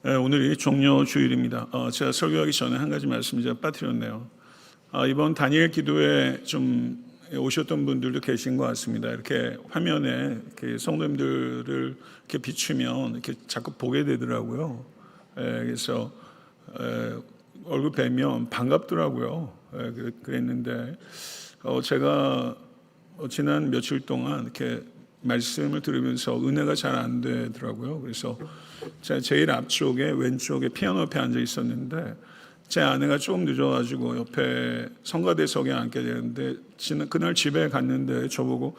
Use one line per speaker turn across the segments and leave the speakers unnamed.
네, 오늘이 종료 주일입니다. 제가 설교하기 전에 한 가지 말씀 제가 빠뜨렸네요. 이번 다니엘 기도에 좀 오셨던 분들도 계신 것 같습니다. 이렇게 화면에 이렇게 성도님들을 이렇게 비추면 이렇게 자꾸 보게 되더라고요. 그래서 얼굴 뵈면 반갑더라고요. 그랬는데 제가 지난 며칠 동안 이렇게 말씀을 들으면서 은혜가 잘 안 되더라고요. 그래서 제가 제일 앞쪽에 왼쪽에 피아노 옆에 앉아 있었는데 제 아내가 조금 늦어가지고 옆에 성가대석에 앉게 되는데 그날 집에 갔는데 저보고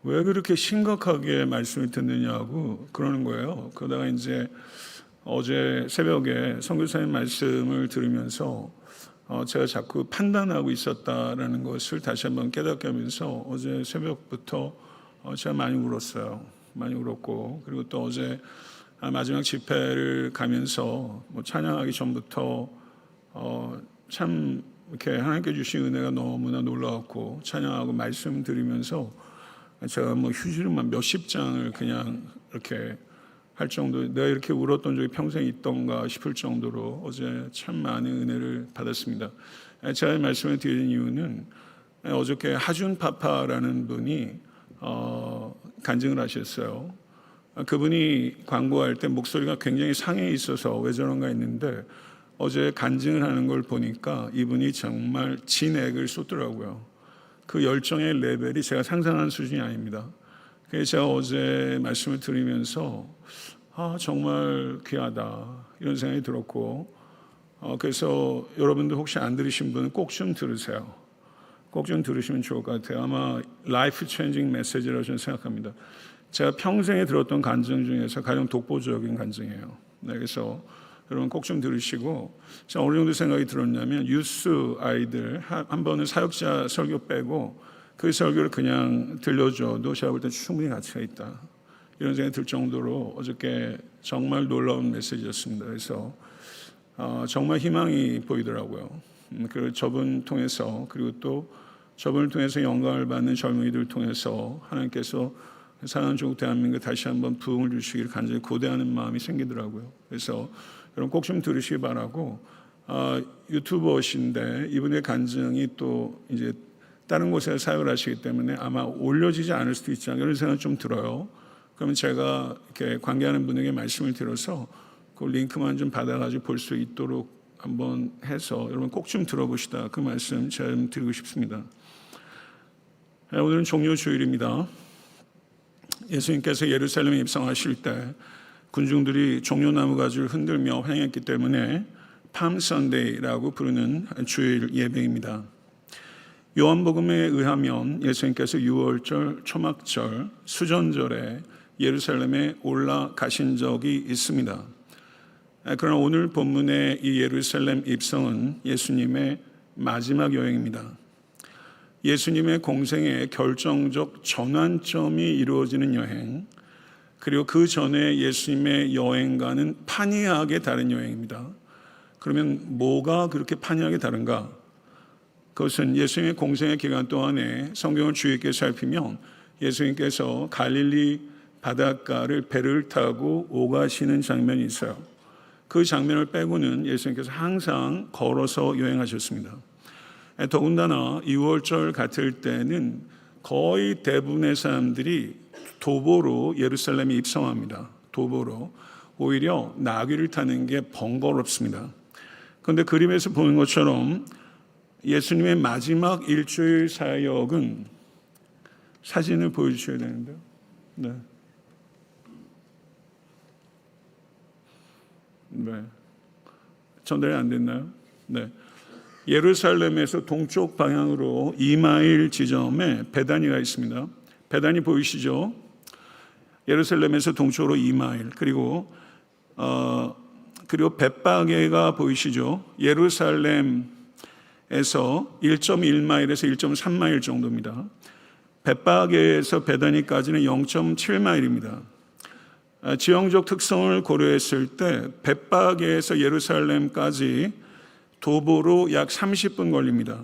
왜 그렇게 심각하게 말씀을 듣느냐고 그러는 거예요. 그러다가 이제 어제 새벽에 선교사님 말씀을 들으면서 제가 자꾸 판단하고 있었다라는 것을 다시 한번 깨닫게 하면서 어제 새벽부터 제가 많이 울었어요. 많이 울었고, 그리고 또 어제 마지막 집회를 가면서 찬양하기 전부터 참 이렇게 하나님께 주신 은혜가 너무나 놀라웠고, 찬양하고 말씀 드리면서 제가 휴지를 몇십 장을 그냥 이렇게 할 정도, 내가 이렇게 울었던 적이 평생 있던가 싶을 정도로 어제 참 많은 은혜를 받았습니다. 제가 말씀을 드리는 이유는 어저께 하준 파파라는 분이 간증을 하셨어요. 그분이 광고할 때 목소리가 굉장히 상해 있어서 왜 저런가 했는데 어제 간증을 하는 걸 보니까 이분이 정말 진액을 쏟더라고요. 그 열정의 레벨이 제가 상상한 수준이 아닙니다. 그래서 제가 어제 말씀을 들으면서 정말 귀하다 이런 생각이 들었고, 그래서 여러분들 혹시 안 들으신 분은 꼭 좀 들으세요. 꼭 좀 들으시면 좋을 것 같아요. 아마 라이프 체인징 메시지라고 저는 생각합니다. 제가 평생에 들었던 간증 중에서 가장 독보적인 간증이에요. 그래서 여러분 꼭 좀 들으시고, 제가 어느 정도 생각이 들었냐면 유스 아이들 한 번은 사역자 설교 빼고 그 설교를 그냥 들려줘도 제가 볼 때 충분히 가치가 있다 이런 생각이 들 정도로 어저께 정말 놀라운 메시지였습니다. 그래서 정말 희망이 보이더라고요. 그리고 저분 통해서, 그리고 또 저분을 통해서 영광을 받는 젊은이들을 통해서 하나님께서 사랑하는 조국 대한민국 다시 한번 부흥을 주시기를 간절히 고대하는 마음이 생기더라고요. 그래서 여러분 꼭 좀 들으시기 바라고, 유튜버신데 이분의 간증이 또 이제 다른 곳에서 사역을 하시기 때문에 아마 올려지지 않을 수도 있지 않을까 이런 생각이 좀 들어요. 그러면 제가 이렇게 관계하는 분에게 말씀을 드려서 그 링크만 좀 받아가지고 볼 수 있도록 한번 해서 여러분 꼭 좀 들어보시다 그 말씀 제가 좀 드리고 싶습니다. 오늘은 종료 주일입니다. 예수님께서 예루살렘에 입성하실 때 군중들이 종려나무 가지를 흔들며 행했기 때문에 팜 선데이라고 부르는 주일 예배입니다. 요한복음에 의하면 예수님께서 6월절, 초막절, 수전절에 예루살렘에 올라가신 적이 있습니다. 그러나 오늘 본문의 이 예루살렘 입성은 예수님의 마지막 여행입니다. 예수님의 공생의 결정적 전환점이 이루어지는 여행, 그리고 그 전에 예수님의 여행과는 판이하게 다른 여행입니다. 그러면 뭐가 그렇게 판이하게 다른가? 그것은 예수님의 공생의 기간 동안에 성경을 주의 있게 살피면 예수님께서 갈릴리 바닷가를 배를 타고 오가시는 장면이 있어요. 그 장면을 빼고는 예수님께서 항상 걸어서 여행하셨습니다. 더군다나 6월절 같을 때는 거의 대부분의 사람들이 도보로 예루살렘에 입성합니다. 도보로. 오히려 나귀를 타는 게 번거롭습니다. 그런데 그림에서 보는 것처럼 예수님의 마지막 일주일 사역은, 사진을 보여주셔야 되는데요. 네. 전달이 안 됐나요? 네. 예루살렘에서 동쪽 방향으로 2마일 지점에 베다니가 있습니다. 베다니 보이시죠? 예루살렘에서 동쪽으로 2마일, 그리고 벳바게가 보이시죠? 예루살렘에서 1.1마일에서 1.3마일 정도입니다. 벳바게에서 베다니까지는 0.7마일입니다. 지형적 특성을 고려했을 때 벳바게에서 예루살렘까지 도보로 약 30분 걸립니다.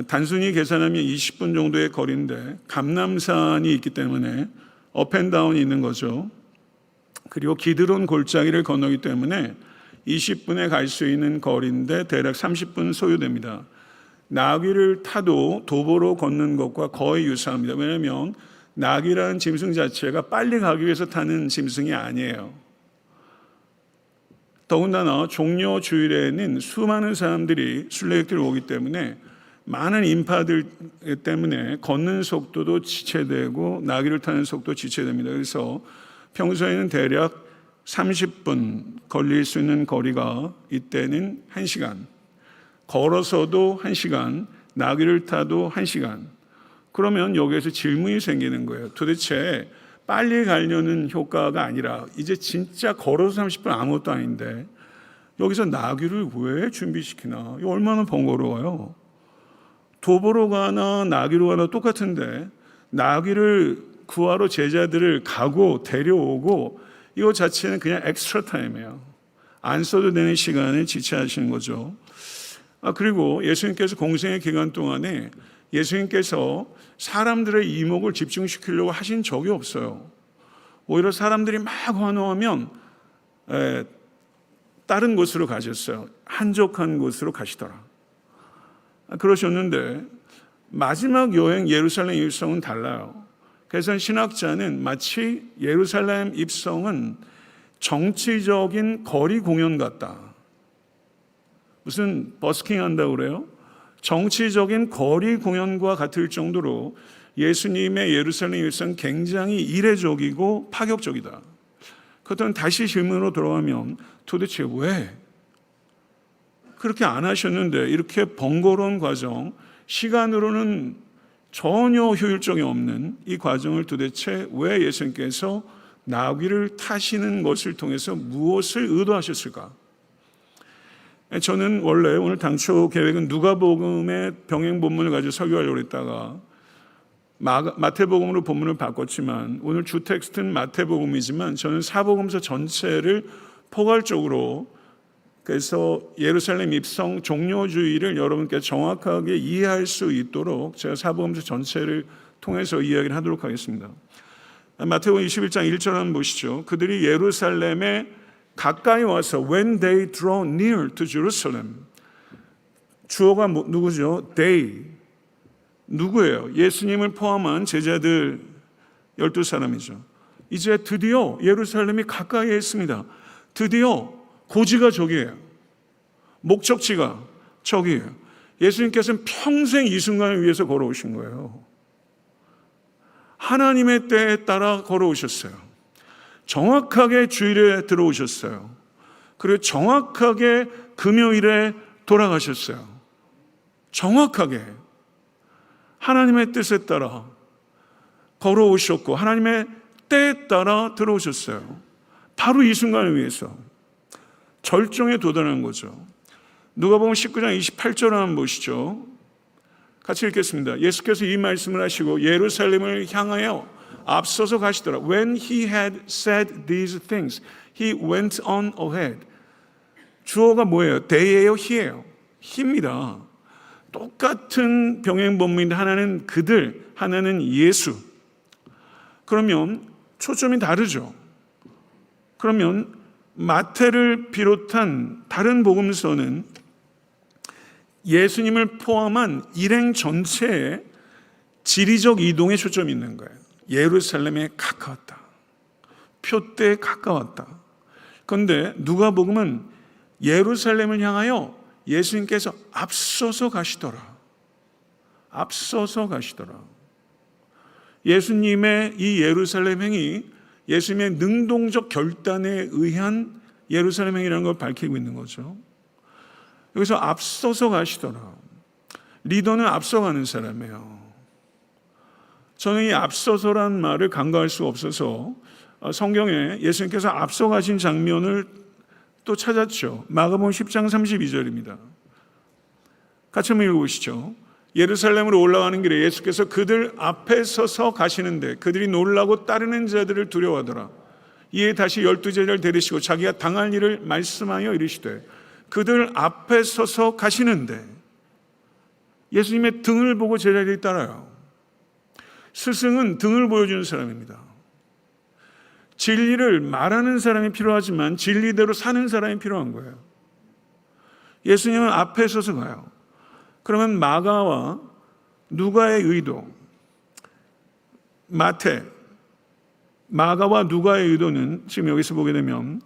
단순히 계산하면 20분 정도의 거리인데 감람산이 있기 때문에 업앤다운이 있는 거죠. 그리고 기드론 골짜기를 건너기 때문에 20분에 갈 수 있는 거리인데 대략 30분 소요됩니다. 나귀를 타도 도보로 걷는 것과 거의 유사합니다. 왜냐하면 나귀라는 짐승 자체가 빨리 가기 위해서 타는 짐승이 아니에요. 더군다나 종려 주일에는 수많은 사람들이 순례객들이 오기 때문에 많은 인파들 때문에 걷는 속도도 지체되고 나귀를 타는 속도 지체됩니다. 그래서 평소에는 대략 30분 걸릴 수 있는 거리가 이때는 1시간, 걸어서도 1시간, 나귀를 타도 1시간. 그러면 여기에서 질문이 생기는 거예요. 도대체 빨리 가려는 효과가 아니라 이제 진짜 걸어서 30분 아무것도 아닌데 여기서 나귀를 왜 준비시키나? 이거 얼마나 번거로워요. 도보로 가나 나귀로 가나 똑같은데 나귀를 구하러 제자들을 가고 데려오고 이거 자체는 그냥 엑스트라 타임이에요. 안 써도 되는 시간을 지체하시는 거죠. 그리고 예수님께서 공생의 기간 동안에 예수님께서 사람들의 이목을 집중시키려고 하신 적이 없어요. 오히려 사람들이 막 환호하면 다른 곳으로 가셨어요. 한적한 곳으로 가시더라. 그러셨는데 마지막 여행 예루살렘 입성은 달라요. 그래서 신학자는 마치 예루살렘 입성은 정치적인 거리 공연 같다. 무슨 버스킹 한다고 그래요? 정치적인 거리 공연과 같을 정도로 예수님의 예루살렘 입성은 굉장히 이례적이고 파격적이다. 그렇다면 다시 질문으로 돌아가면 도대체 왜 그렇게 안 하셨는데 이렇게 번거로운 과정, 시간으로는 전혀 효율성이 없는 이 과정을 도대체 왜 예수님께서 나귀를 타시는 것을 통해서 무엇을 의도하셨을까? 저는 원래 오늘 당초 계획은 누가복음의 병행 본문을 가지고 설교하려고 했다가 마태복음으로 본문을 바꿨지만 오늘 주 텍스트는 마태복음이지만 저는 사복음서 전체를 포괄적으로 그래서 예루살렘 입성 종료주의를 여러분께 정확하게 이해할 수 있도록 제가 사복음서 전체를 통해서 이야기를 하도록 하겠습니다. 마태복음 21장 1절 한번 보시죠. 그들이 예루살렘에 가까이 와서 when they draw near to Jerusalem. 주어가 누구죠? they. 누구예요? 예수님을 포함한 제자들 12사람이죠. 이제 드디어 예루살렘이 가까이에 있습니다. 드디어 고지가 저기예요. 목적지가 저기예요. 예수님께서는 평생 이 순간을 위해서 걸어오신 거예요. 하나님의 때에 따라 걸어오셨어요. 정확하게 주일에 들어오셨어요. 그리고 정확하게 금요일에 돌아가셨어요. 정확하게 하나님의 뜻에 따라 걸어오셨고 하나님의 때에 따라 들어오셨어요. 바로 이 순간을 위해서 절정에 도달한 거죠. 누가복음 19장 28절 한번 보시죠. 같이 읽겠습니다. 예수께서 이 말씀을 하시고 예루살렘을 향하여 앞서서 가시더라. When he had said these things, he went on ahead. 주어가 뭐예요? they예요, he예요? he입니다. 똑같은 병행 본문인데 하나는 그들, 하나는 예수. 그러면 초점이 다르죠. 그러면 마태를 비롯한 다른 복음서는 예수님을 포함한 일행 전체에 지리적 이동에 초점이 있는 거예요. 예루살렘에 가까웠다. 표대에 가까웠다. 그런데 누가복음은 예루살렘을 향하여 예수님께서 앞서서 가시더라. 앞서서 가시더라. 예수님의 이 예루살렘 행이 예수님의 능동적 결단에 의한 예루살렘 행이라는 걸 밝히고 있는 거죠. 여기서 앞서서 가시더라. 리더는 앞서가는 사람이에요. 저는 이 앞서서란 말을 간과할 수가 없어서 성경에 예수님께서 앞서가신 장면을 또 찾았죠. 마가복음 10장 32절입니다. 같이 한번 읽어보시죠. 예루살렘으로 올라가는 길에 예수께서 그들 앞에 서서 가시는데 그들이 놀라고 따르는 자들을 두려워하더라. 이에 다시 12제자를 데리시고 자기가 당할 일을 말씀하여 이르시되 그들 앞에 서서 가시는데 예수님의 등을 보고 제자들이 따라요. 스승은 등을 보여주는 사람입니다. 진리를 말하는 사람이 필요하지만 진리대로 사는 사람이 필요한 거예요. 예수님은 앞에 서서 가요. 그러면 마가와 누가의 의도, 마가와 누가의 의도는 지금 여기서 보게 되면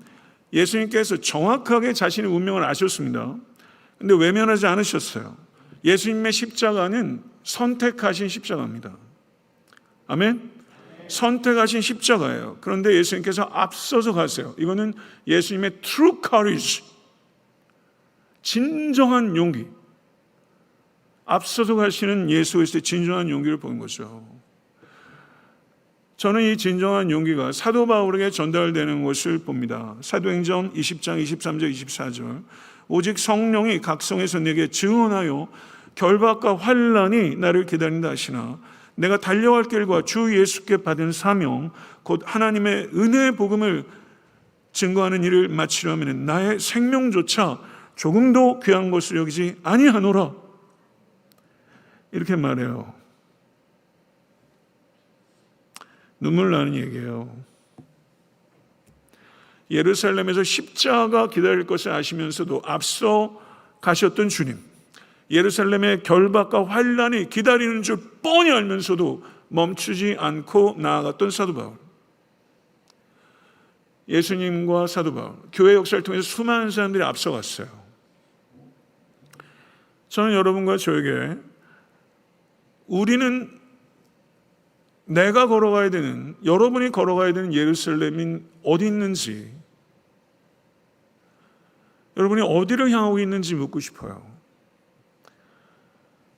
예수님께서 정확하게 자신의 운명을 아셨습니다. 근데 외면하지 않으셨어요. 예수님의 십자가는 선택하신 십자가입니다. 아멘? 선택하신 십자가예요. 그런데 예수님께서 앞서서 가세요. 이거는 예수님의 true courage, 진정한 용기. 앞서서 가시는 예수 그리스도의 진정한 용기를 본 거죠. 저는 이 진정한 용기가 사도 바울에게 전달되는 것을 봅니다. 사도행전 20장 23절 24절 오직 성령이 각성에서 내게 증언하여 결박과 환난이 나를 기다린다 하시나 내가 달려갈 길과 주 예수께 받은 사명 곧 하나님의 은혜의 복음을 증거하는 일을 마치려면 나의 생명조차 조금도 귀한 것을 여기지 아니하노라. 이렇게 말해요. 눈물 나는 얘기예요. 예루살렘에서 십자가 기다릴 것을 아시면서도 앞서 가셨던 주님, 예루살렘의 결박과 환난이 기다리는 줄 뻔히 알면서도 멈추지 않고 나아갔던 사도 바울, 예수님과 사도 바울, 교회 역사를 통해서 수많은 사람들이 앞서갔어요. 저는 여러분과 저에게 우리는 내가 걸어가야 되는, 여러분이 걸어가야 되는 예루살렘이 어디 있는지, 여러분이 어디를 향하고 있는지 묻고 싶어요.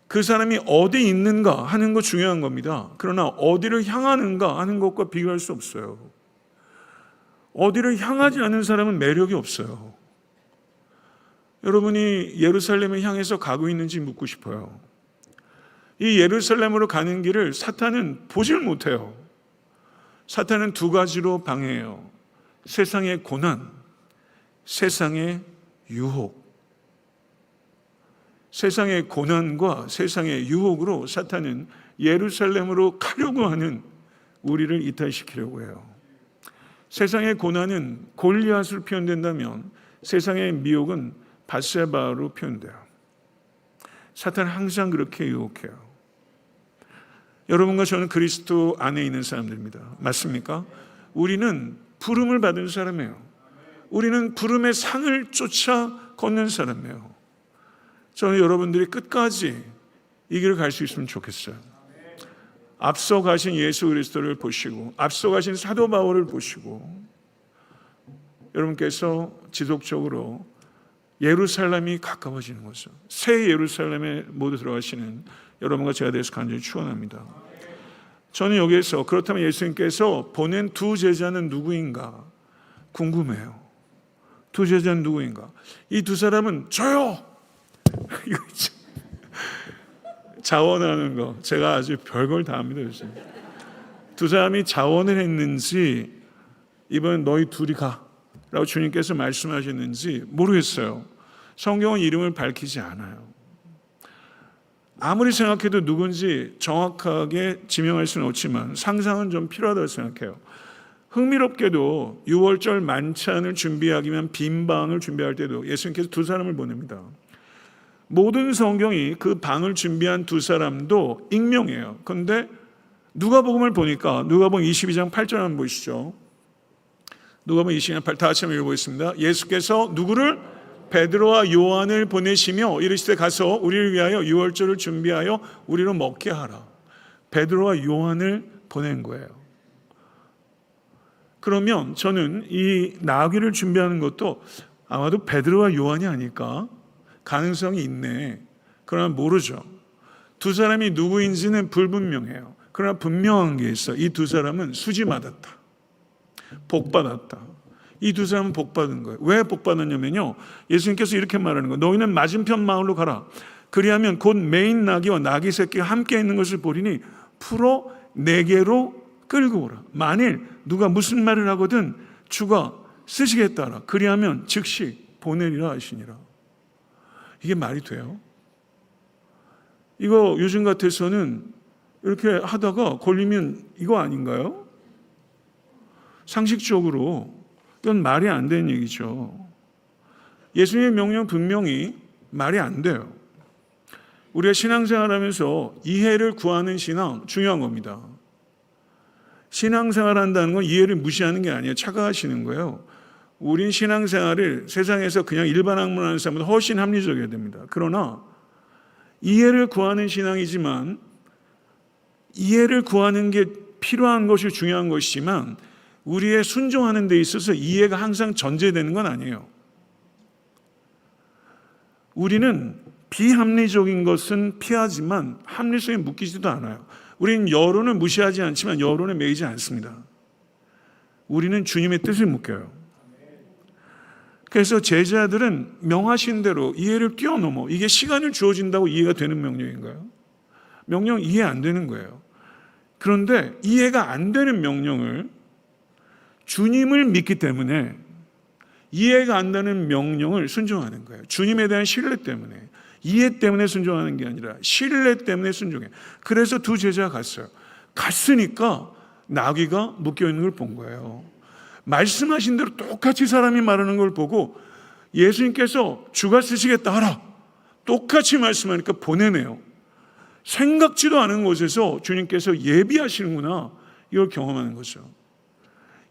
그 사람이 어디 있는가 하는 거 중요한 겁니다. 그러나 어디를 향하는가 하는 것과 비교할 수 없어요. 어디를 향하지 않은 사람은 매력이 없어요. 여러분이 예루살렘을 향해서 가고 있는지 묻고 싶어요. 이 예루살렘으로 가는 길을 사탄은 보질 못해요. 사탄은 두 가지로 방해해요. 세상의 고난, 세상의 유혹. 세상의 고난과 세상의 유혹으로 사탄은 예루살렘으로 가려고 하는 우리를 이탈시키려고 해요. 세상의 고난은 골리앗으로 표현된다면 세상의 미혹은 밧세바로 표현돼요. 사탄은 항상 그렇게 유혹해요. 여러분과 저는 그리스도 안에 있는 사람들입니다. 맞습니까? 우리는 부름을 받은 사람이에요. 우리는 부름의 상을 쫓아 걷는 사람이에요. 저는 여러분들이 끝까지 이 길을 갈 수 있으면 좋겠어요. 앞서 가신 예수 그리스도를 보시고 앞서 가신 사도 바울을 보시고 여러분께서 지속적으로 예루살렘이 가까워지는 거죠. 새 예루살렘에 모두 들어가시는 여러분과 제가 되어서 간절히 축원합니다. 저는 여기에서 그렇다면 예수님께서 보낸 두 제자는 누구인가 궁금해요. 두 제자는 누구인가? 이 두 사람은 저요. 자원하는 거 제가 아주 별걸 다 합니다. 요즘. 두 사람이 자원을 했는지 이번엔 너희 둘이 가라고 주님께서 말씀하셨는지 모르겠어요. 성경은 이름을 밝히지 않아요. 아무리 생각해도 누군지 정확하게 지명할 수는 없지만 상상은 좀 필요하다고 생각해요. 흥미롭게도 6월절 만찬을 준비하기 위한 빈 방을 준비할 때도 예수님께서 두 사람을 보냅니다. 모든 성경이 그 방을 준비한 두 사람도 익명이에요. 그런데 누가복음을 보니까 누가복음 22장 8절 한번 보시죠. 누가복음 22장 8절 다 같이 한번 읽어보겠습니다. 예수께서 누구를? 베드로와 요한을 보내시며 이르시되 가서 우리를 위하여 유월절을 준비하여 우리로 먹게 하라. 베드로와 요한을 보낸 거예요. 그러면 저는 이 나귀를 준비하는 것도 아마도 베드로와 요한이 아닐까? 가능성이 있네. 그러나 모르죠. 두 사람이 누구인지는 불분명해요. 그러나 분명한 게 있어. 이 두 사람은 수지 맞았다. 복 받았다. 이 두 사람은 복 받은 거예요. 왜 복 받았냐면요. 예수님께서 이렇게 말하는 거예요. 너희는 맞은편 마을로 가라. 그리하면 곧 매인 나귀와 나귀 새끼가 함께 있는 것을 보리니 풀어 내게로 끌고 오라. 만일 누가 무슨 말을 하거든 주가 쓰시겠다라. 그리하면 즉시 보내리라 하시니라. 이게 말이 돼요? 이거 요즘 같아서는 이렇게 하다가 걸리면 이거 아닌가요? 상식적으로 이건 말이 안 되는 얘기죠. 예수님의 명령 분명히 말이 안 돼요. 우리가 신앙생활하면서 이해를 구하는 신앙 중요한 겁니다. 신앙생활한다는 건 이해를 무시하는 게 아니에요. 착각하시는 거예요. 우린 신앙생활을 세상에서 그냥 일반 학문하는 사람보다 훨씬 합리적이어야 됩니다. 그러나 이해를 구하는 신앙이지만 이해를 구하는 게 필요한 것이 중요한 것이지만 우리의 순종하는 데 있어서 이해가 항상 전제되는 건 아니에요. 우리는 비합리적인 것은 피하지만 합리성에 묶이지도 않아요. 우리는 여론을 무시하지 않지만 여론에 매이지 않습니다. 우리는 주님의 뜻을 묶여요. 그래서 제자들은 명하신 대로 이해를 뛰어넘어, 이게 시간을 주어진다고 이해가 되는 명령인가요? 명령 이해 안 되는 거예요. 그런데 이해가 안 되는 명령을 주님을 믿기 때문에 이해가 안 되는 명령을 순종하는 거예요. 주님에 대한 신뢰 때문에, 이해 때문에 순종하는 게 아니라 신뢰 때문에 순종해요. 그래서 두 제자가 갔어요. 갔으니까 나귀가 묶여있는 걸 본 거예요. 말씀하신 대로 똑같이 사람이 말하는 걸 보고 예수님께서 주가 쓰시겠다 하라, 똑같이 말씀하니까 보내네요. 생각지도 않은 곳에서 주님께서 예비하시는구나, 이걸 경험하는 거죠.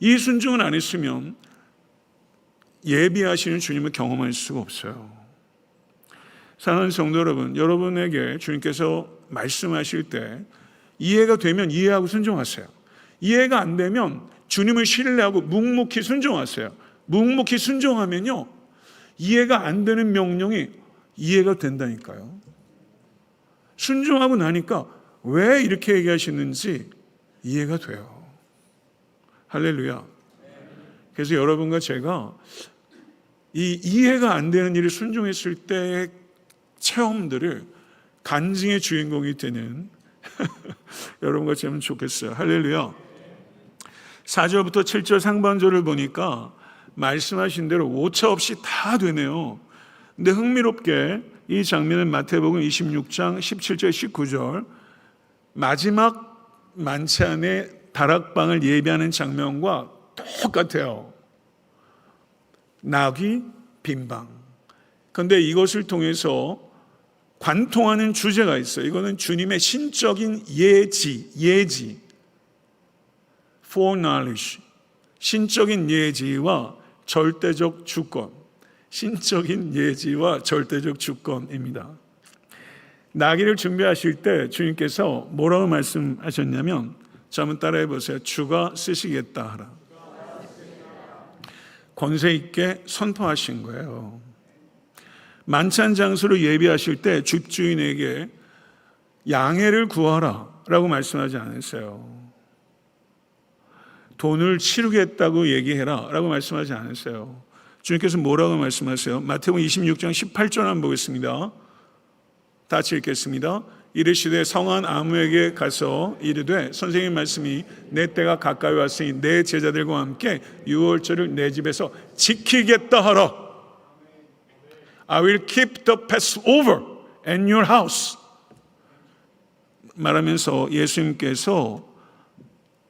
이 순종을 안 했으면 예비하시는 주님을 경험할 수가 없어요. 사랑하는 성도 여러분, 여러분에게 주님께서 말씀하실 때 이해가 되면 이해하고 순종하세요. 이해가 안 되면 주님을 신뢰하고 묵묵히 순종하세요. 묵묵히 순종하면요, 이해가 안 되는 명령이 이해가 된다니까요. 순종하고 나니까 왜 이렇게 얘기하시는지 이해가 돼요. 할렐루야. 그래서 여러분과 제가 이 이해가 안 되는 일을 순종했을 때의 체험들을 간증의 주인공이 되는 여러분과 제면 좋겠어요. 할렐루야. 4절부터 7절 상반절을 보니까 말씀하신 대로 오차 없이 다 되네요. 근데 흥미롭게 이 장면은 마태복음 26장 17절 19절 마지막 만찬의 다락방을 예비하는 장면과 똑같아요. 나귀, 빈방. 그런데 이것을 통해서 관통하는 주제가 있어요. 이거는 주님의 신적인 예지, foreknowledge, 신적인 예지와 절대적 주권, 신적인 예지와 절대적 주권입니다. 나귀를 준비하실 때 주님께서 뭐라고 말씀하셨냐면, 자, 한번 따라해 보세요. 주가 쓰시겠다 하라. 권세 있게 선포하신 거예요. 만찬 장소를 예비하실 때 집주인에게 양해를 구하라 라고 말씀하지 않으세요. 돈을 치르겠다고 얘기해라 라고 말씀하지 않으세요. 주님께서 뭐라고 말씀하세요? 마태복음 26장 18절 한번 보겠습니다. 다 같이 읽겠습니다. 이르시되 성한 아무에게 가서 이르되 선생님 말씀이 내 때가 가까이 왔으니 내 제자들과 함께 유월절을 내 집에서 지키겠다 하라. I will keep the Passover in your house. 말하면서 예수님께서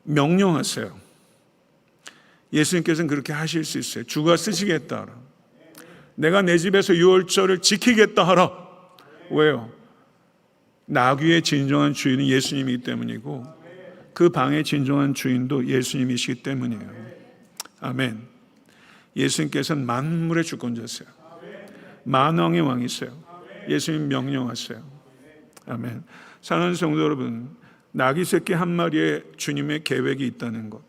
명령하세요. 예수님께서는 그렇게 하실 수 있어요. 주가 쓰시겠다 하라. 내가 내 집에서 유월절을 지키겠다 하라. 왜요? 나귀의 진정한 주인은 예수님이기 때문이고 그 방의 진정한 주인도 예수님이시기 때문이에요. 아멘. 예수님께서는 만물의 주권자세요. 만왕의 왕이세요. 예수님 명령하세요. 아멘. 사랑하는 성도 여러분, 나귀 새끼 한 마리에 주님의 계획이 있다는 것,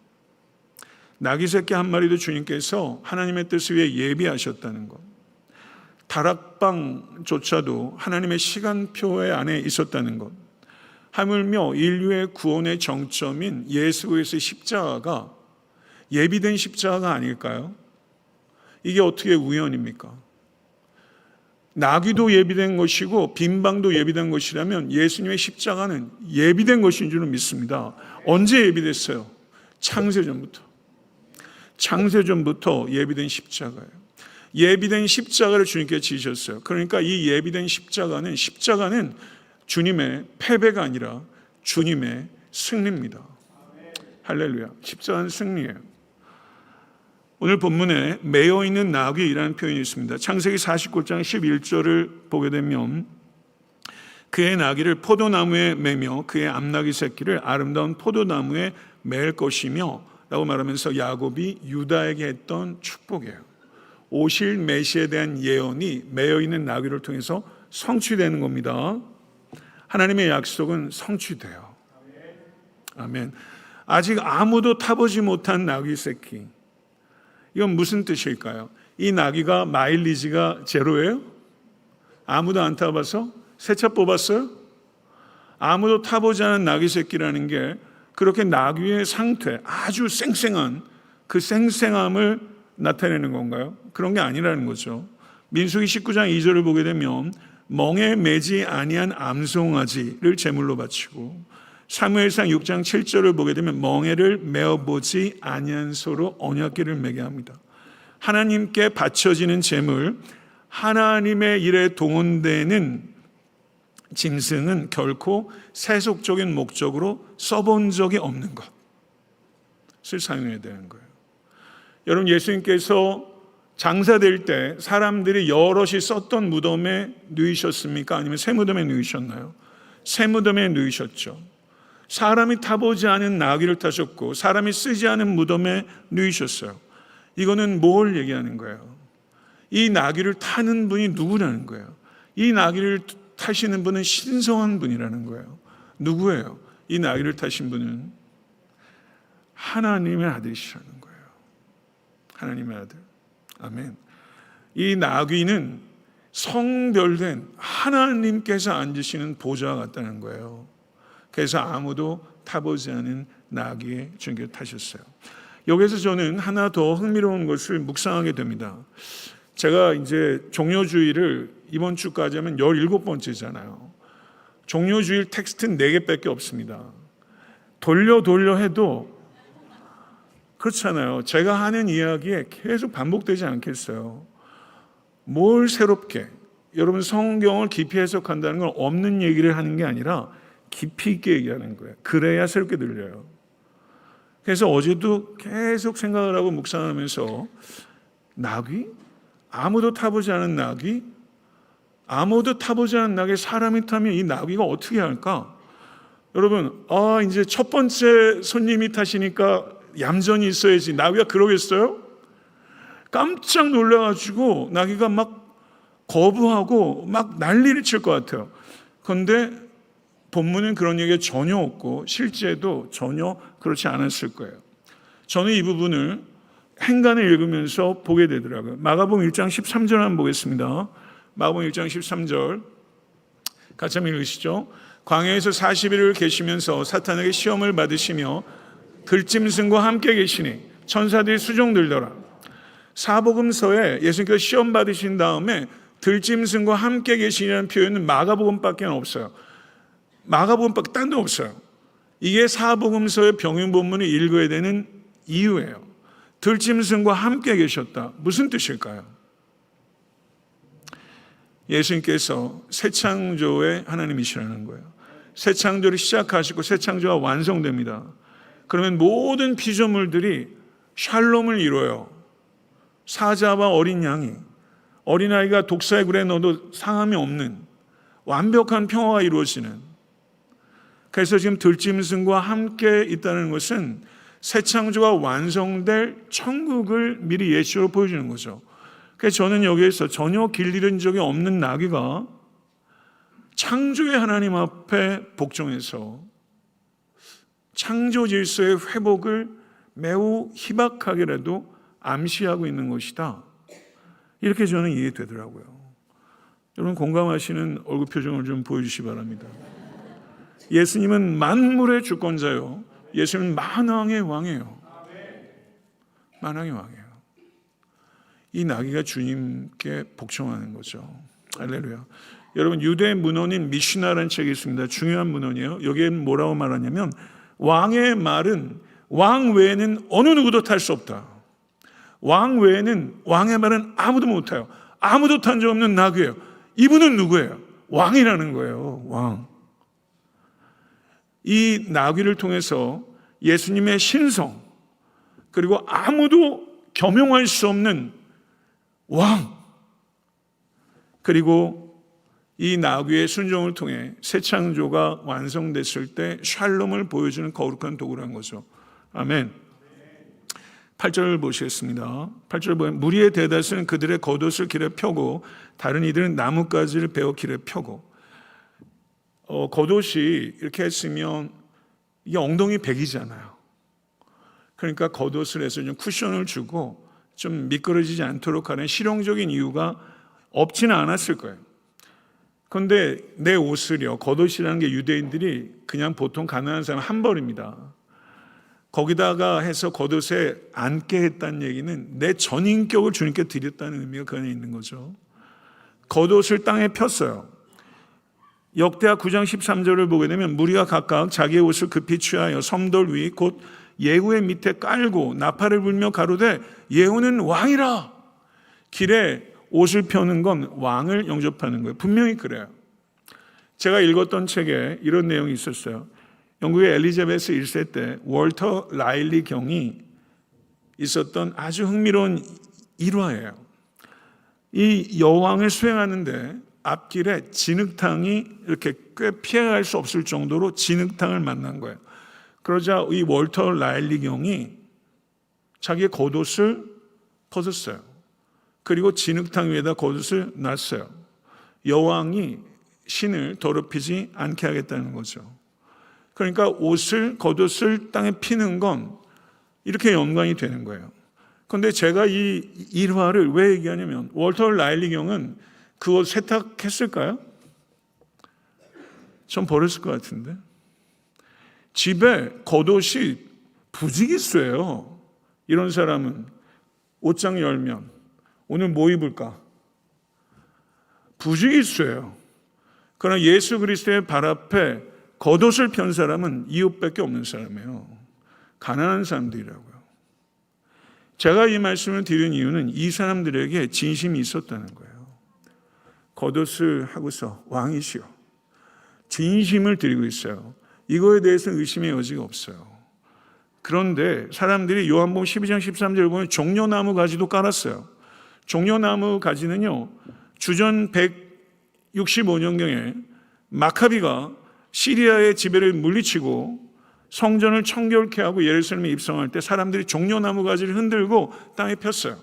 나귀 새끼 한 마리도 주님께서 하나님의 뜻을 위해 예비하셨다는 것, 다락방조차도 하나님의 시간표에 안에 있었다는 것, 하물며 인류의 구원의 정점인 예수 그리스도의 십자가가 예비된 십자가가 아닐까요? 이게 어떻게 우연입니까? 나귀도 예비된 것이고 빈방도 예비된 것이라면 예수님의 십자가는 예비된 것인 줄은 믿습니다. 언제 예비됐어요? 창세전부터 예비된 십자가예요. 예비된 십자가를 주님께 지으셨어요. 그러니까 이 예비된 십자가는 주님의 패배가 아니라 주님의 승리입니다. 할렐루야. 십자가는 승리예요. 오늘 본문에 매여 있는 나귀라는 표현이 있습니다. 창세기 49장 11절을 보게 되면 그의 나귀를 포도나무에 매며 그의 암나귀 새끼를 아름다운 포도나무에 맬 것이며 라고 말하면서 야곱이 유다에게 했던 축복이에요. 오실 메시에 대한 예언이 매여 있는 나귀를 통해서 성취되는 겁니다. 하나님의 약속은 성취돼요. 아멘. 아직 아무도 타보지 못한 나귀 새끼. 이건 무슨 뜻일까요? 이 나귀가 마일리지가 제로예요? 아무도 안 타봐서? 새 차 뽑았어요? 아무도 타보지 않은 나귀 새끼라는 게 그렇게 나귀의 상태, 아주 쌩쌩한 그 쌩쌩함을 나타내는 건가요? 그런 게 아니라는 거죠. 민수기 19장 2절을 보게 되면 멍에 매지 아니한 암송아지를 제물로 바치고 사무엘상 6장 7절을 보게 되면 멍에를 메어보지 아니한 소로 언약궤를 매게 합니다. 하나님께 바쳐지는 제물, 하나님의 일에 동원되는 짐승은 결코 세속적인 목적으로 써본 적이 없는 것을 사용해야 되는 거예요. 여러분, 예수님께서 장사될 때 사람들이 여럿이 썼던 무덤에 누이셨습니까? 아니면 새 무덤에 누이셨나요? 새 무덤에 누이셨죠. 사람이 타보지 않은 나귀를 타셨고 사람이 쓰지 않은 무덤에 누이셨어요. 이거는 뭘 얘기하는 거예요? 이 나귀를 타는 분이 누구라는 거예요? 이 나귀를 타시는 분은 신성한 분이라는 거예요. 누구예요? 이 나귀를 타신 분은 하나님의 아들이시라는 거예요. 하나님의 아들. 아멘. 이 나귀는 성별된 하나님께서 앉으시는 보좌와 같다는 거예요. 그래서 아무도 타보지 않은 나귀의 중에 타셨어요. 여기서 저는 하나 더 흥미로운 것을 묵상하게 됩니다. 제가 이제 종료주일을 이번 주까지 하면 17번째잖아요. 종료주일 텍스트는 4개밖에 없습니다. 돌려 해도 그렇잖아요. 제가 하는 이야기에 계속 반복되지 않겠어요. 뭘 새롭게, 여러분 성경을 깊이 해석한다는 건 없는 얘기를 하는 게 아니라 깊이 있게 얘기하는 거예요. 그래야 새롭게 들려요. 그래서 어제도 계속 생각을 하고 묵상하면서 나귀? 아무도 타보지 않은 나귀? 아무도 타보지 않은 나귀 사람이 타면 이 나귀가 어떻게 할까? 여러분, 이제 첫 번째 손님이 타시니까 얌전히 있어야지. 나귀가 그러겠어요? 깜짝 놀라가지고 나귀가 막 거부하고 막 난리를 칠 것 같아요. 그런데 본문은 그런 얘기가 전혀 없고 실제도 전혀 그렇지 않았을 거예요. 저는 이 부분을 행간을 읽으면서 보게 되더라고요. 마가복음 1장 13절 한번 보겠습니다. 마가복음 1장 13절 같이 한번 읽으시죠. 광야에서 40일을 계시면서 사탄에게 시험을 받으시며 들짐승과 함께 계시니 천사들이 수종들더라. 사복음서에 예수님께서 시험 받으신 다음에 들짐승과 함께 계시냐는 표현은 마가복음밖에 없어요. 마가복음밖에 딴 데 없어요. 이게 사복음서의 병행 본문을 읽어야 되는 이유예요. 들짐승과 함께 계셨다. 무슨 뜻일까요? 예수님께서 새 창조의 하나님이시라는 거예요. 새 창조를 시작하시고 새 창조가 완성됩니다. 그러면 모든 피조물들이 샬롬을 이뤄요. 사자와 어린 양이, 어린아이가 독사의 굴에 넣어도 상함이 없는 완벽한 평화가 이루어지는, 그래서 지금 들짐승과 함께 있다는 것은 새 창조가 완성될 천국을 미리 예시로 보여주는 거죠. 그래서 저는 여기에서 전혀 길 잃은 적이 없는 나귀가 창조의 하나님 앞에 복종해서 창조 질서의 회복을 매우 희박하게라도 암시하고 있는 것이다. 이렇게 저는 이해되더라고요. 여러분 공감하시는 얼굴 표정을 좀 보여주시기 바랍니다. 예수님은 만물의 주권자요. 예수님은 만왕의 왕이에요. 만왕의 왕이에요. 이 나귀가 주님께 복종하는 거죠. 할렐루야. 여러분 유대 문헌인 미시나라는 책이 있습니다. 중요한 문헌이에요. 여기에는 뭐라고 말하냐면 왕의 말은 왕 외에는 어느 누구도 탈 수 없다. 왕 외에는 왕의 말은 아무도 못 타요. 아무도 탄 적 없는 나귀예요. 이분은 누구예요? 왕이라는 거예요. 왕. 이 나귀를 통해서 예수님의 신성, 그리고 아무도 겸용할 수 없는 왕, 그리고 이 나귀의 순종을 통해 새 창조가 완성됐을 때 샬롬을 보여주는 거룩한 도구라는 거죠. 아멘. 8절 보시겠습니다. 8절 보면 무리의 대다수는 그들의 겉옷을 길에 펴고 다른 이들은 나뭇가지를 베어 길에 펴고. 겉옷이 이렇게 했으면 이게 엉덩이 백이잖아요. 그러니까 겉옷을 해서 좀 쿠션을 주고 좀 미끄러지지 않도록 하는 실용적인 이유가 없지는 않았을 거예요. 그런데 내 옷을요, 겉옷이라는 게 유대인들이 그냥 보통 가난한 사람 한 벌입니다. 거기다가 해서 겉옷에 앉게 했다는 얘기는 내 전인격을 주님께 드렸다는 의미가 그 안에 있는 거죠. 겉옷을 땅에 폈어요. 역대하 9장 13절을 보게 되면 무리가 각각 자기의 옷을 급히 취하여 섬돌 위 곧 예후의 밑에 깔고 나팔을 불며 가로되 예후는 왕이라. 길에 옷을 펴는 건 왕을 영접하는 거예요. 분명히 그래요. 제가 읽었던 책에 이런 내용이 있었어요. 영국의 엘리자베스 1세 때 월터 라일리 경이 있었던 아주 흥미로운 일화예요. 이 여왕을 수행하는데 앞길에 진흙탕이 이렇게 꽤 피해갈 수 없을 정도로 진흙탕을 만난 거예요. 그러자 이 월터 라일리 경이 자기의 겉옷을 벗었어요. 그리고 진흙탕 위에다 겉옷을 놨어요. 여왕이 신을 더럽히지 않게 하겠다는 거죠. 그러니까 겉옷을 땅에 피는 건 이렇게 연관이 되는 거예요. 그런데 제가 이 일화를 왜 얘기하냐면 월터 라일리 경은 그 옷 세탁했을까요? 전 버렸을 것 같은데. 집에 겉옷이 부지기수예요. 이런 사람은 옷장 열면 오늘 뭐 입을까? 부지기수예요. 그러나 예수 그리스도의 발 앞에 겉옷을 편 사람은 이 옷밖에 없는 사람이에요. 가난한 사람들이라고요. 제가 이 말씀을 드린 이유는 이 사람들에게 진심이 있었다는 거예요. 겉옷을 하고서 왕이시여 진심을 드리고 있어요. 이거에 대해서는 의심의 여지가 없어요. 그런데 사람들이 요한복음 12장 13절을 보면 종려나무 가지도 깔았어요. 종려나무 가지는요, 주전 165년경에 마카비가 시리아의 지배를 물리치고 성전을 청결케 하고 예루살렘에 입성할 때 사람들이 종려나무 가지를 흔들고 땅에 폈어요.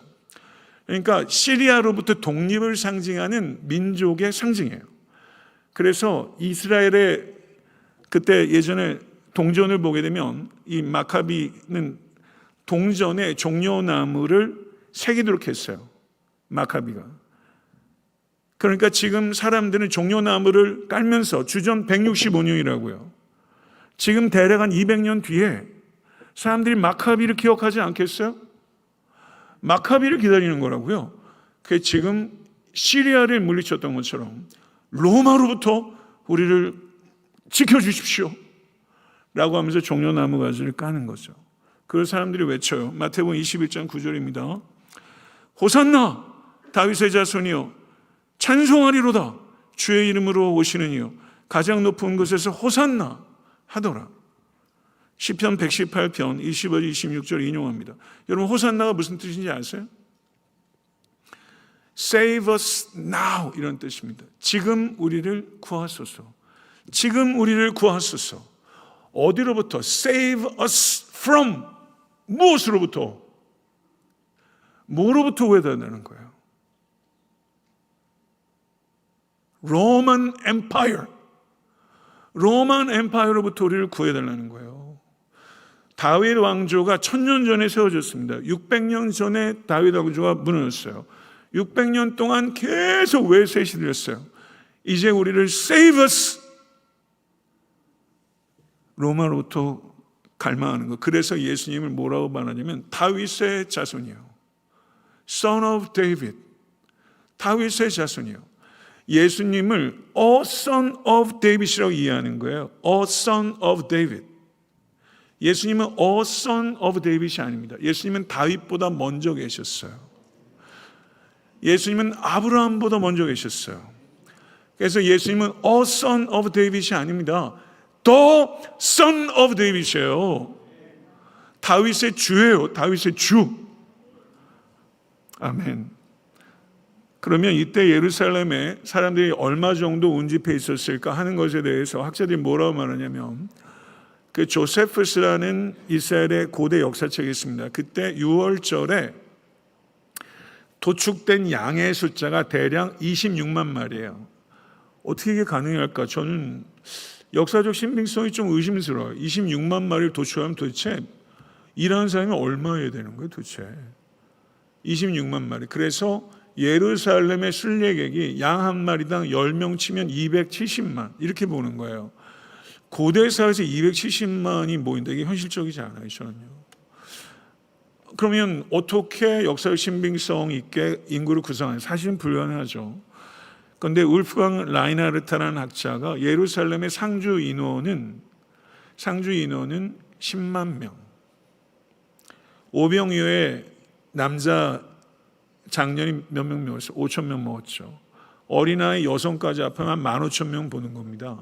그러니까 시리아로부터 독립을 상징하는 민족의 상징이에요. 그래서 이스라엘의 그때 예전에 동전을 보게 되면 이 마카비는 동전에 종려나무를 새기도록 했어요. 마카비가. 그러니까 지금 사람들은 종려나무를 깔면서 주전 165년이라고요. 지금 대략 한 200년 뒤에 사람들이 마카비를 기억하지 않겠어요? 마카비를 기다리는 거라고요. 그게 지금 시리아를 물리쳤던 것처럼 로마로부터 우리를 지켜주십시오 라고 하면서 종려나무 가지를 까는 거죠. 그걸 사람들이 외쳐요. 마태복음 21장 9절입니다. 호산나 다윗의 자손이여 찬송하리로다 주의 이름으로 오시는 이여 가장 높은 곳에서 호산나 하더라. 시편 118편 25, 26절 인용합니다. 여러분 호산나가 무슨 뜻인지 아세요? Save us now 이런 뜻입니다. 지금 우리를 구하소서. 지금 우리를 구하소서. 어디로부터? Save us from 무엇으로부터? 뭐로부터 구해달라는 거예요? 로만 엠파이어. 로만 엠파이어로부터 우리를 구해달라는 거예요. 다윗 왕조가 1000년 전에 세워졌습니다. 600년 전에 다윗 왕조가 무너졌어요. 600년 동안 계속 외세에 시들렸어요. 이제 우리를 save us 로마로부터 갈망하는 거. 그래서 예수님을 뭐라고 말하냐면 다윗의 자손이요. Son of David. 다윗의 자손이요. 예수님을 A Son of David이라고 이해하는 거예요. A Son of David. 예수님은 A Son of David이 아닙니다. 예수님은 다윗보다 먼저 계셨어요. 예수님은 아브라함보다 먼저 계셨어요. 그래서 예수님은 A Son of David이 아닙니다. The Son of David이에요. 다윗의 주예요. 다윗의 주. 아멘. 그러면 이때 예루살렘에 사람들이 얼마 정도 운집해 있었을까 하는 것에 대해서 학자들이 뭐라고 말하냐면, 그 조세푸스라는 이스라엘의 고대 역사책이 있습니다. 그때 6월절에 도축된 양의 숫자가 대략 26만 마리예요. 어떻게 이게 가능할까? 저는 역사적 신빙성이 좀 의심스러워요. 26만 마리를 도축하면 도대체 일하는 사람이 얼마여야 되는 거예요, 도대체? 26만 마리. 그래서 예루살렘의 순례객이 양 한 마리당 10명 치면 270만 이렇게 보는 거예요. 고대 사회에서 270만이 모인다. 이게 현실적이지 않아요, 저는요. 그러면 어떻게 역사적 신빙성 있게 인구를 구성하냐? 사실은 불가능하죠. 그런데 울프강 라인하르트라는 학자가 예루살렘의 상주 인원은 10만 명. 오병이어의 남자 장년이 몇 명 먹었어요? 5천 명 먹었죠. 어린아이 여성까지 합하면 15,000명 보는 겁니다.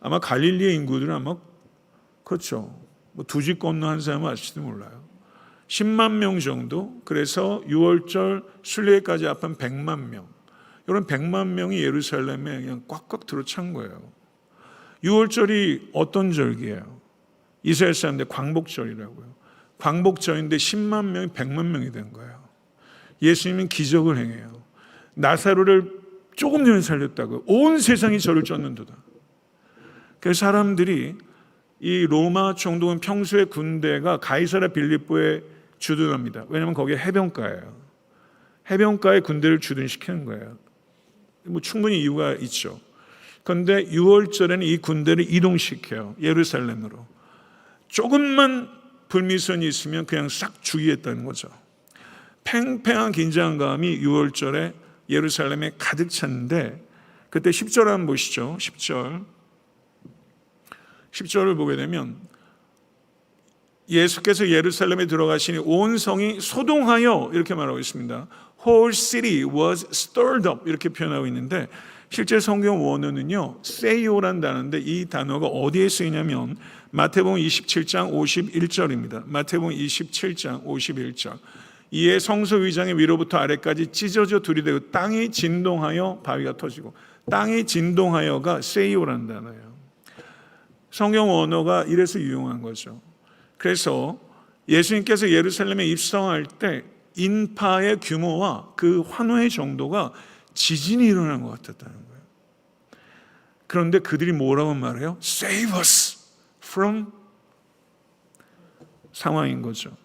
아마 갈릴리의 인구들은 아마 그렇죠. 뭐 두 집 건너 한 사람은 아실지도 몰라요. 10만 명 정도. 그래서 6월절 순례까지 합하면 100만 명. 이런 100만 명이 예루살렘에 그냥 꽉꽉 들어찬 거예요. 6월절이 어떤 절기예요? 이스라엘 사람들 광복절이라고요. 광복절인데 10만 명이 100만 명이 된 거예요. 예수님은 기적을 행해요. 나사로를 조금 전에 살렸다고 온 세상이 저를 쫓는도다. 그래서 사람들이 이 로마 총독은 평소에 군대가 가이사랴 빌립보에 주둔합니다. 왜냐하면 거기에 해변가예요. 해변가에 군대를 주둔시키는 거예요. 뭐 충분히 이유가 있죠. 그런데 6월절에는 이 군대를 이동시켜요. 예루살렘으로. 조금만 불미선이 있으면 그냥 싹 죽이겠다는 거죠. 팽팽한 긴장감이 6월절에 예루살렘에 가득 찼는데, 그때 10절 한번 보시죠. 10절을 보게 되면 예수께서 예루살렘에 들어가시니 온 성이 소동하여 이렇게 말하고 있습니다. Whole city was stirred up 이렇게 표현하고 있는데, 실제 성경 원어는요 세이오란 단어인데 이 단어가 어디에 쓰이냐면 마태복음 27장 51절입니다. 마태복음 27장 51절. 이에 성소 위장의 위로부터 아래까지 찢어져 들이대고 땅이 진동하여 바위가 터지고, 땅이 진동하여가 세이오란 단어예요. 성경 언어가 이래서 유용한 거죠. 그래서 예수님께서 예루살렘에 입성할 때 인파의 규모와 그 환호의 정도가 지진이 일어난 것 같았다는 거예요. 그런데 그들이 뭐라고 말해요? Save us from 상황인 거죠.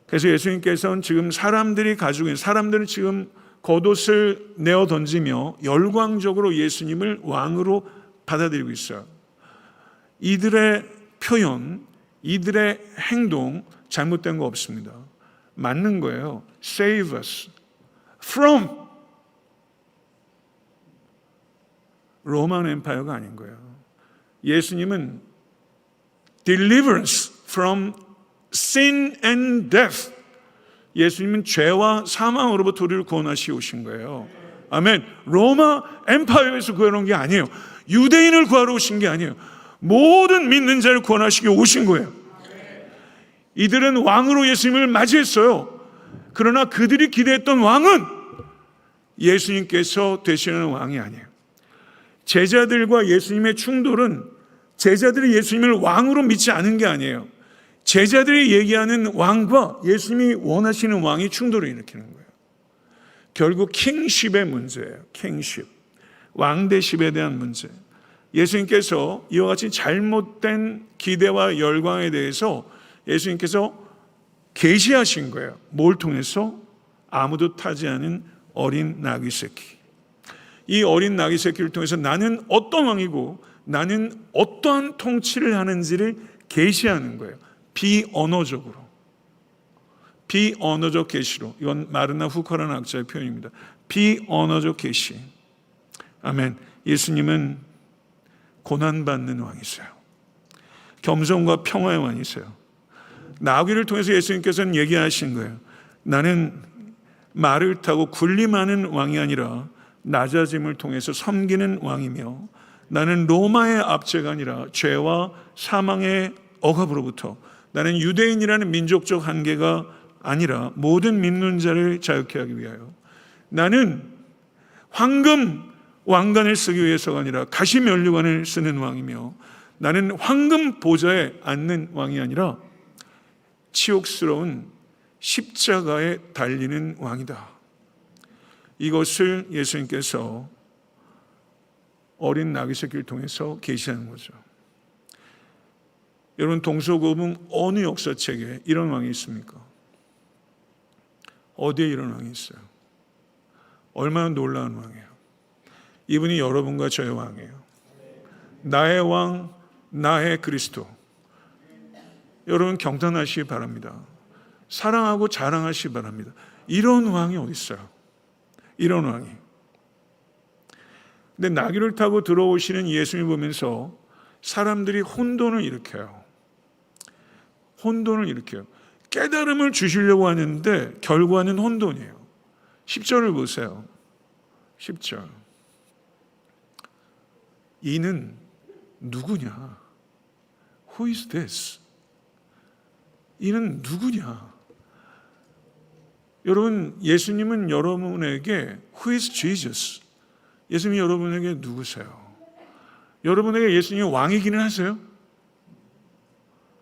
그래서 예수님께서는 지금 사람들이 가지고 있는, 사람들은 지금 겉옷을 내어 던지며 열광적으로 예수님을 왕으로 받아들이고 있어요. 이들의 표현, 이들의 행동 잘못된 거 없습니다. 맞는 거예요. Save us from 로만 엠파이어가 아닌 거예요. 예수님은 deliverance from sin and death. 예수님은 죄와 사망으로부터 우리를 구원하시고 오신 거예요. 아멘. 로마 엠파이어에서 구하러 온 게 아니에요. 유대인을 구하러 오신 게 아니에요. 모든 믿는 자를 구원하시기 오신 거예요. 이들은 왕으로 예수님을 맞이했어요. 그러나 그들이 기대했던 왕은 예수님께서 되시는 왕이 아니에요. 제자들과 예수님의 충돌은 제자들이 예수님을 왕으로 믿지 않은 게 아니에요. 제자들이 얘기하는 왕과 예수님이 원하시는 왕이 충돌을 일으키는 거예요. 결국 킹십의 문제예요. 킹십, 왕대십에 대한 문제. 예수님께서 이와 같이 잘못된 기대와 열광에 대해서 예수님께서 계시하신 거예요. 뭘 통해서? 아무도 타지 않은 어린 나귀 새끼. 이 어린 나귀 새끼를 통해서 나는 어떤 왕이고 나는 어떠한 통치를 하는지를 계시하는 거예요. 비언어적으로. 비언어적 계시로. 이건 마르나 후커라는 학자의 표현입니다. 비언어적 계시. 아멘. 예수님은 고난받는 왕이세요. 겸손과 평화의 왕이세요. 나귀를 통해서 예수님께서는 얘기하신 거예요. 나는 말을 타고 군림하는 왕이 아니라 낮아짐을 통해서 섬기는 왕이며, 나는 로마의 압제가 아니라 죄와 사망의 억압으로부터, 나는 유대인이라는 민족적 한계가 아니라 모든 믿는 자를 자유케 하기 위하여 나는 황금 왕관을 쓰기 위해서가 아니라 가시 면류관을 쓰는 왕이며 나는 황금 보좌에 앉는 왕이 아니라 치욕스러운 십자가에 달리는 왕이다. 이것을 예수님께서 어린 나귀 새끼를 통해서 계시하는 거죠. 여러분, 동서고금 어느 역사책에 이런 왕이 있습니까? 어디에 이런 왕이 있어요? 얼마나 놀라운 왕이에요. 이분이 여러분과 저의 왕이에요. 나의 왕, 나의 그리스도. 여러분 경탄하시기 바랍니다. 사랑하고 자랑하시기 바랍니다. 이런 왕이 어디 있어요? 이런 왕이. 근데 나귀를 타고 들어오시는 예수님 보면서 사람들이 혼돈을 일으켜요. 혼돈을 일으켜요. 깨달음을 주시려고 하는데 결과는 혼돈이에요. 10절을 보세요. 10절. 이는 누구냐? Who is this? 이는 누구냐? 여러분, 예수님은 여러분에게 Who is Jesus? 예수님이 여러분에게 누구세요? 여러분에게 예수님이 왕이기는 하세요?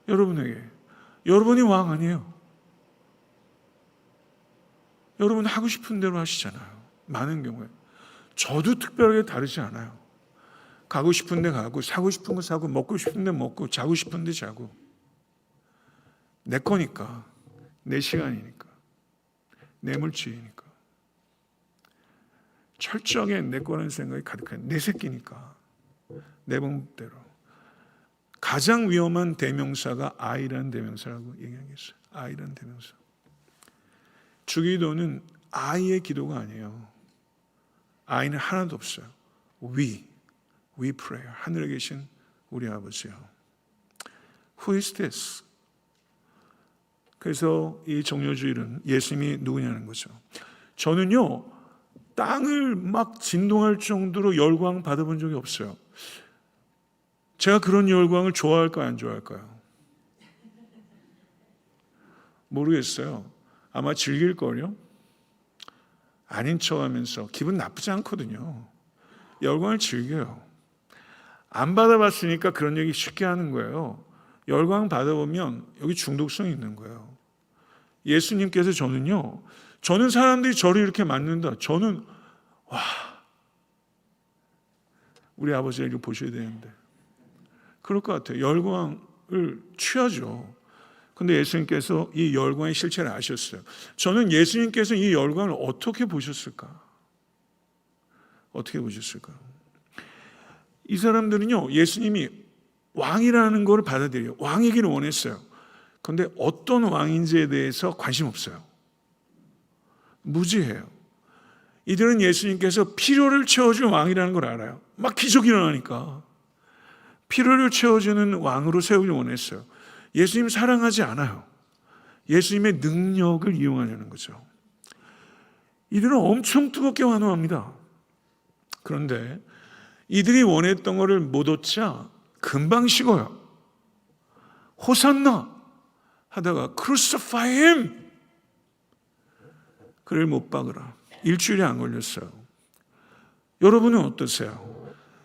여러분에게. 여러분이 왕 아니에요. 여러분 하고 싶은 대로 하시잖아요. 많은 경우에. 저도 특별하게 다르지 않아요. 가고 싶은 데 가고, 사고 싶은 거 사고, 먹고 싶은 데 먹고, 자고 싶은 데 자고. 내 거니까, 내 시간이니까, 내 물질이니까. 철저하게 내 거라는 생각이 가득한, 내 새끼니까, 내 방법대로. 가장 위험한 대명사가 I라는 대명사라고 얘기하겠어요. I라는 대명사. 주기도는 I의 기도가 아니에요. I는 하나도 없어요. We pray. 하늘에 계신 우리 아버지요. Who is this? 그래서 이 정료주일은 예수님이 누구냐는 거죠. 저는요, 땅을 막 진동할 정도로 열광 받아본 적이 없어요. 제가 그런 열광을 좋아할까요, 안 좋아할까요? 모르겠어요. 아마 즐길걸요? 아닌 척하면서 기분 나쁘지 않거든요. 열광을 즐겨요. 안 받아봤으니까 그런 얘기 쉽게 하는 거예요. 열광 받아보면 여기 중독성이 있는 거예요. 예수님께서 저는 사람들이 저를 이렇게 만든다. 저는 우리 아버지가 이거 보셔야 되는데 그럴 것 같아요. 열광을 취하죠. 근데 예수님께서 이 열광의 실체를 아셨어요. 저는 예수님께서 이 열광을 어떻게 보셨을까? 어떻게 보셨을까? 이 사람들은요, 예수님이 왕이라는 걸 받아들여요. 왕이기를 원했어요. 그런데 어떤 왕인지에 대해서 관심 없어요. 무지해요. 이들은 예수님께서 필요를 채워준 왕이라는 걸 알아요. 막 기적이 일어나니까. 필요를 채워주는 왕으로 세우길 원했어요. 예수님 사랑하지 않아요. 예수님의 능력을 이용하려는 거죠. 이들은 엄청 뜨겁게 환호합니다. 그런데 이들이 원했던 것을 못 얻자 금방 식어요. 호산나 하다가 crucify him, 그를 못 박으라. 일주일이 안 걸렸어요. 여러분은 어떠세요?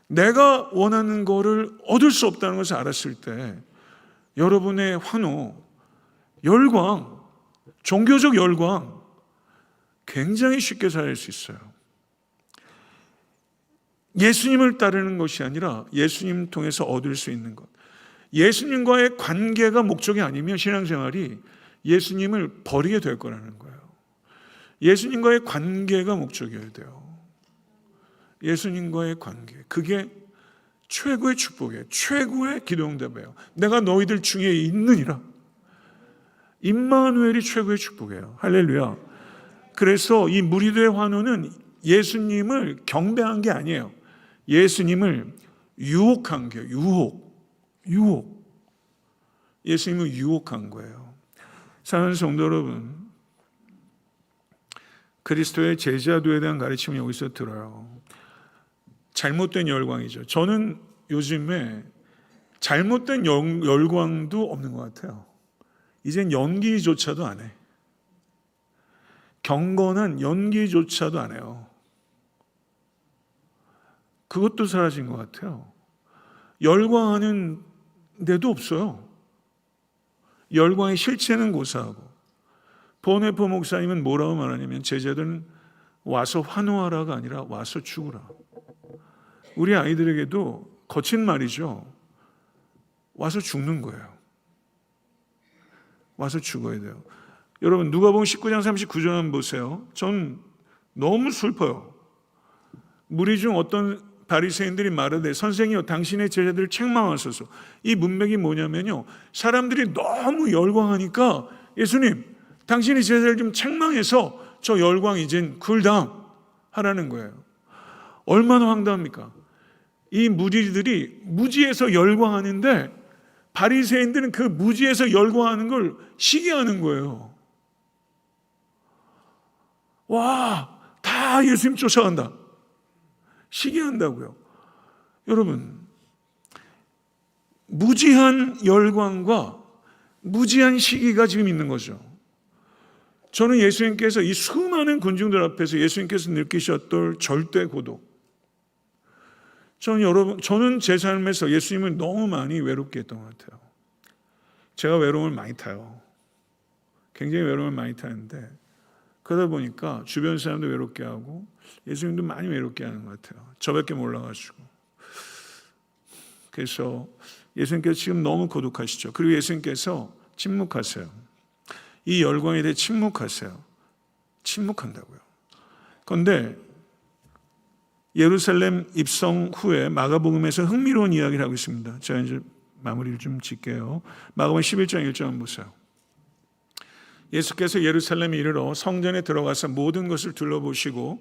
내가 원하는 거를 얻을 수 없다는 것을 알았을 때 여러분의 환호, 열광, 종교적 열광 굉장히 쉽게 살릴 수 있어요. 예수님을 따르는 것이 아니라 예수님 통해서 얻을 수 있는 것. 예수님과의 관계가 목적이 아니면 신앙생활이 예수님을 버리게 될 거라는 거예요. 예수님과의 관계가 목적이어야 돼요. 예수님과의 관계. 그게 최고의 축복이에요. 최고의 기도응답이에요. 내가 너희들 중에 있느니라. 임마누엘이 최고의 축복이에요. 할렐루야. 그래서 이 무리들의 환호는 예수님을 경배한 게 아니에요. 예수님을 유혹한 거예요. 유혹. 예수님을 유혹한 거예요. 사랑하는 성도 여러분, 그리스도의 제자도에 대한 가르침을 여기서 들어요. 잘못된 열광이죠. 저는 요즘에 잘못된 열광도 없는 것 같아요. 이젠 연기조차도 안 해. 경건한 연기조차도 안 해요. 그것도 사라진 것 같아요. 열광하는 데도 없어요. 열광의 실체는 고사하고. 보네포 목사님은 뭐라고 말하냐면 제자들은 와서 환호하라가 아니라 와서 죽으라. 우리 아이들에게도 거친 말이죠. 와서 죽는 거예요. 와서 죽어야 돼요. 여러분 누가복음 19장 39절 한번 보세요. 전 너무 슬퍼요. 무리 중 어떤 바리새인들이 말하되 선생이여 당신의 제자들을 책망하소서. 이 문맥이 뭐냐면요, 사람들이 너무 열광하니까 예수님 당신의 제자들 좀 책망해서 저 열광 이젠 쿨다운 하라는 거예요. 얼마나 황당합니까? 이 무리들이 무지에서 열광하는데 바리새인들은 그 무지에서 열광하는 걸 시기하는 거예요. 와, 다 예수님 쫓아간다. 시기한다고요. 여러분, 무지한 열광과 무지한 시기가 지금 있는 거죠. 저는 예수님께서 이 수많은 군중들 앞에서 예수님께서 느끼셨던 절대 고독. 저는 제 삶에서 예수님을 너무 많이 외롭게 했던 것 같아요. 제가 외로움을 많이 타요. 굉장히 외로움을 많이 타는데 그러다 보니까 주변 사람도 외롭게 하고 예수님도 많이 외롭게 하는 것 같아요. 저밖에 몰라가지고. 그래서 예수님께서 지금 너무 고독하시죠. 그리고 예수님께서 침묵하세요. 이 열광에 대해 침묵하세요. 침묵한다고요. 그런데 예루살렘 입성 후에 마가복음에서 흥미로운 이야기를 하고 있습니다. 제가 이제 마무리를 좀 짓게요. 마가복음 11장 1절 한번 보세요. 예수께서 예루살렘에 이르러 성전에 들어가서 모든 것을 둘러보시고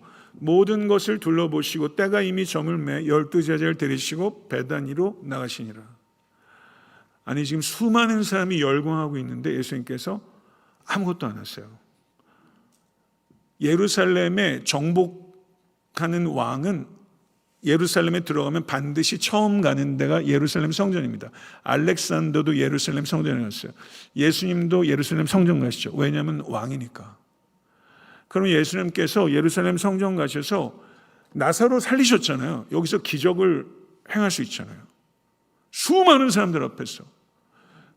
때가 이미 저물매 12제자를 데리시고 베다니로 나가시니라. 아니 지금 수많은 사람이 열광하고 있는데 예수님께서 아무것도 안 하세요. 예루살렘에 정복하는 왕은 예루살렘에 들어가면 반드시 처음 가는 데가 예루살렘 성전입니다. 알렉산더도 예루살렘 성전이었어요. 예수님도 예루살렘 성전 가시죠. 왜냐하면 왕이니까. 그럼 예수님께서 예루살렘 성전 가셔서 나사로 살리셨잖아요. 여기서 기적을 행할 수 있잖아요. 수많은 사람들 앞에서.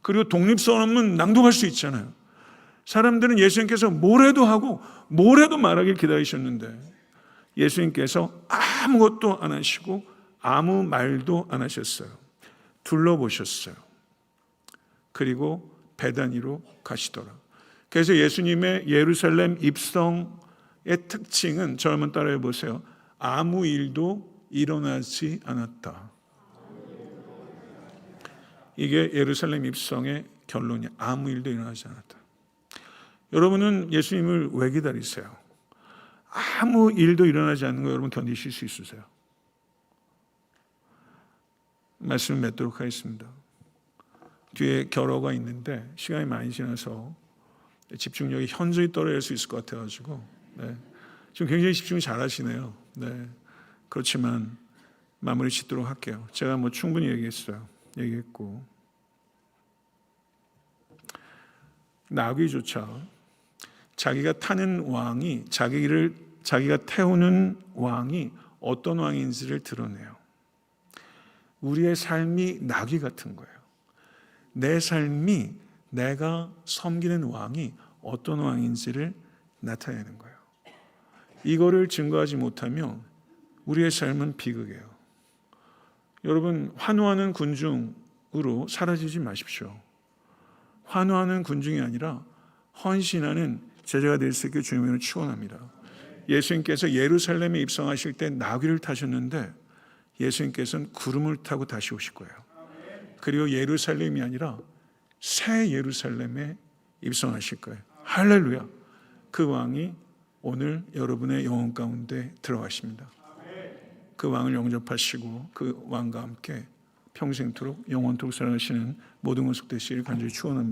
그리고 독립선언문 낭독할 수 있잖아요. 사람들은 예수님께서 뭐래도 하고 뭐래도 말하길 기다리셨는데 예수님께서 아무것도 안 하시고 아무 말도 안 하셨어요. 둘러보셨어요. 그리고 베다니로 가시더라. 그래서 예수님의 예루살렘 입성의 특징은 저 한번 따라해 보세요. 아무 일도 일어나지 않았다. 이게 예루살렘 입성의 결론이에요. 아무 일도 일어나지 않았다. 여러분은 예수님을 왜 기다리세요? 아무 일도 일어나지 않는 거 여러분 견디실 수 있으세요? 말씀을 맺도록 하겠습니다. 뒤에 결어가 있는데 시간이 많이 지나서 집중력이 현저히 떨어질 수 있을 것 같아가지고 지금 굉장히 집중을 잘 하시네요. 그렇지만 마무리 짓도록 할게요. 제가 뭐 충분히 얘기했고 나귀조차 자기가 타는 왕이 자기가 태우는 왕이 어떤 왕인지를 드러내요. 우리의 삶이 나귀 같은 거예요. 내 삶이 내가 섬기는 왕이 어떤 왕인지를 나타내는 거예요. 이거를 증거하지 못하면 우리의 삶은 비극이에요. 여러분 환호하는 군중으로 사라지지 마십시오. 환호하는 군중이 아니라 헌신하는 제자가 될 수 있게 주님을 축원합니다. 예수님께서 예루살렘에 입성하실 때 나귀를 타셨는데 예수님께서는 구름을 타고 다시 오실 거예요. 그리고 예루살렘이 아니라 새 예루살렘에 입성하실 거예요. 할렐루야. 그 왕이 오늘 여러분의 영혼 가운데 들어가십니다. 그 왕을 영접하시고 그 왕과 함께 평생토록 영원토록 살아가시는 모든 것속 되시기를 간절히 축원합니다.